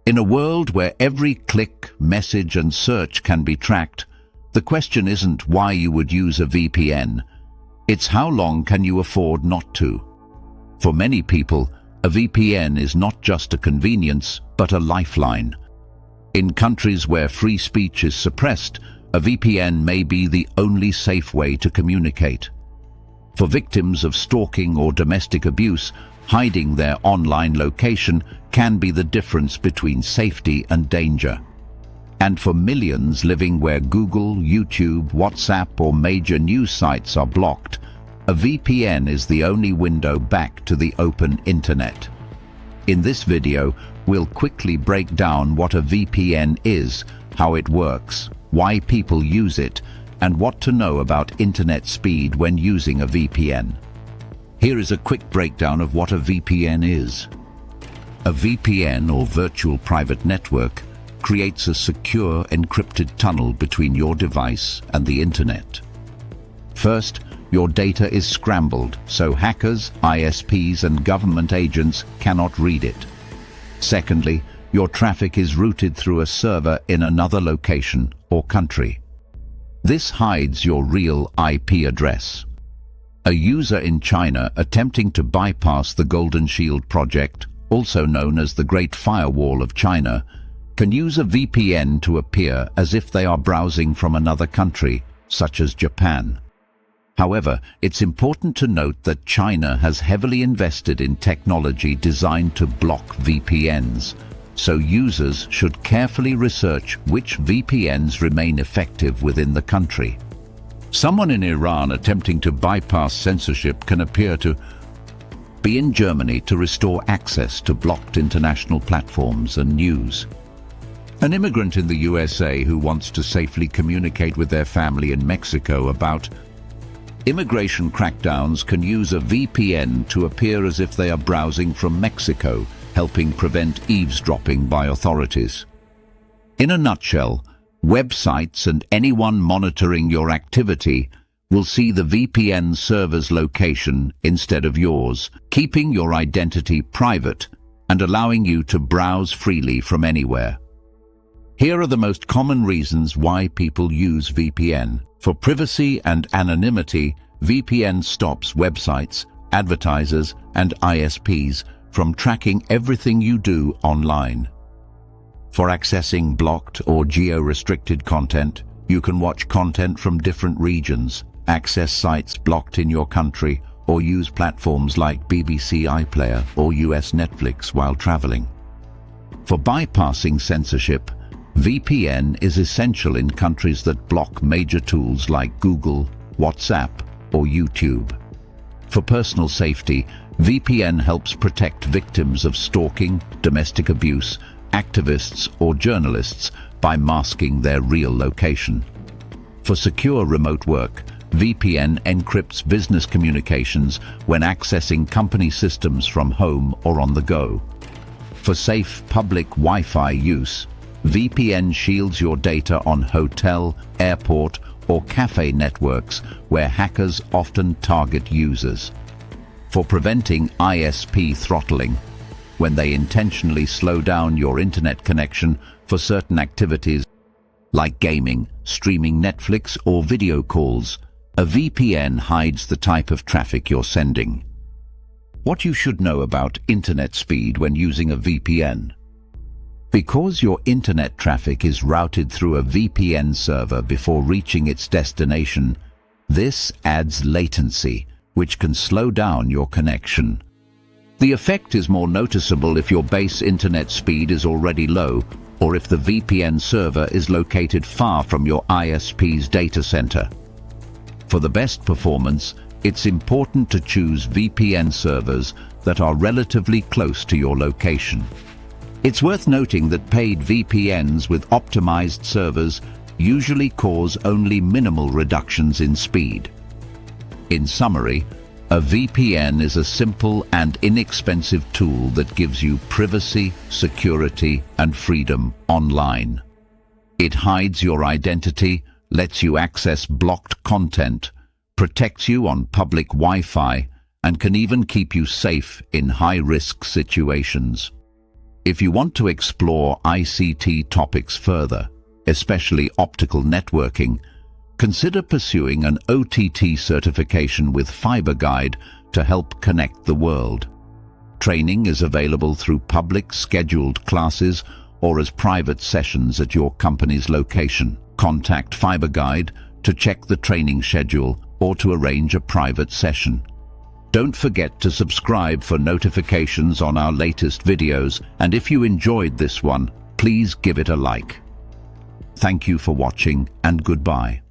In a world where every click, message and search can be tracked, the question isn't why you would use a VPN. It's how long can you afford not to? For many people, a VPN is not just a convenience, but a lifeline. In countries where free speech is suppressed, a VPN may be the only safe way to communicate. For victims of stalking or domestic abuse, hiding their online location can be the difference between safety and danger. And for millions living where Google, YouTube, WhatsApp or major news sites are blocked, a VPN is the only window back to the open internet. In this video, we'll quickly break down what a VPN is, how it works, why people use it, and what to know about internet speed when using a VPN. Here is a quick breakdown of what a VPN is. A VPN, or virtual private network, creates a secure encrypted tunnel between your device and the internet. First, your data is scrambled, so hackers, ISPs and government agents cannot read it. Secondly, your traffic is routed through a server in another location or country. This hides your real IP address. A user in China attempting to bypass the Golden Shield project, also known as the Great Firewall of China, can use a VPN to appear as if they are browsing from another country, such as Japan. However, it's important to note that China has heavily invested in technology designed to block VPNs, so users should carefully research which VPNs remain effective within the country. Someone in Iran attempting to bypass censorship can appear to be in Germany to restore access to blocked international platforms and news. An immigrant in the USA who wants to safely communicate with their family in Mexico about immigration crackdowns can use a VPN to appear as if they are browsing from Mexico, helping prevent eavesdropping by authorities. In a nutshell, websites and anyone monitoring your activity will see the VPN server's location instead of yours, keeping your identity private and allowing you to browse freely from anywhere. Here are the most common reasons why people use VPN. For privacy and anonymity, VPN stops websites, advertisers, and ISPs from tracking everything you do online. For accessing blocked or geo-restricted content, you can watch content from different regions, access sites blocked in your country, or use platforms like BBC iPlayer or US Netflix while traveling. For bypassing censorship, VPN is essential in countries that block major tools like Google, WhatsApp, or YouTube. For personal safety, VPN helps protect victims of stalking, domestic abuse, activists, or journalists by masking their real location. For secure remote work, VPN encrypts business communications when accessing company systems from home or on the go. For safe public Wi-Fi use, VPN shields your data on hotel, airport, or cafe networks where hackers often target users. For preventing ISP throttling, when they intentionally slow down your internet connection for certain activities like gaming, streaming Netflix, or video calls, a VPN hides the type of traffic you're sending. What you should know about internet speed when using a VPN. Because your internet traffic is routed through a VPN server before reaching its destination, this adds latency, which can slow down your connection. The effect is more noticeable if your base internet speed is already low, or if the VPN server is located far from your ISP's data center. For the best performance, it's important to choose VPN servers that are relatively close to your location. It's worth noting that paid VPNs with optimized servers usually cause only minimal reductions in speed. In summary, a VPN is a simple and inexpensive tool that gives you privacy, security, and freedom online. It hides your identity, lets you access blocked content, protects you on public Wi-Fi, and can even keep you safe in high-risk situations. If you want to explore ICT topics further, especially optical networking, consider pursuing an OTT certification with FiberGuide to help connect the world. Training is available through public scheduled classes or as private sessions at your company's location. Contact FiberGuide to check the training schedule or to arrange a private session. Don't forget to subscribe for notifications on our latest videos, and if you enjoyed this one, please give it a like. Thank you for watching, and goodbye.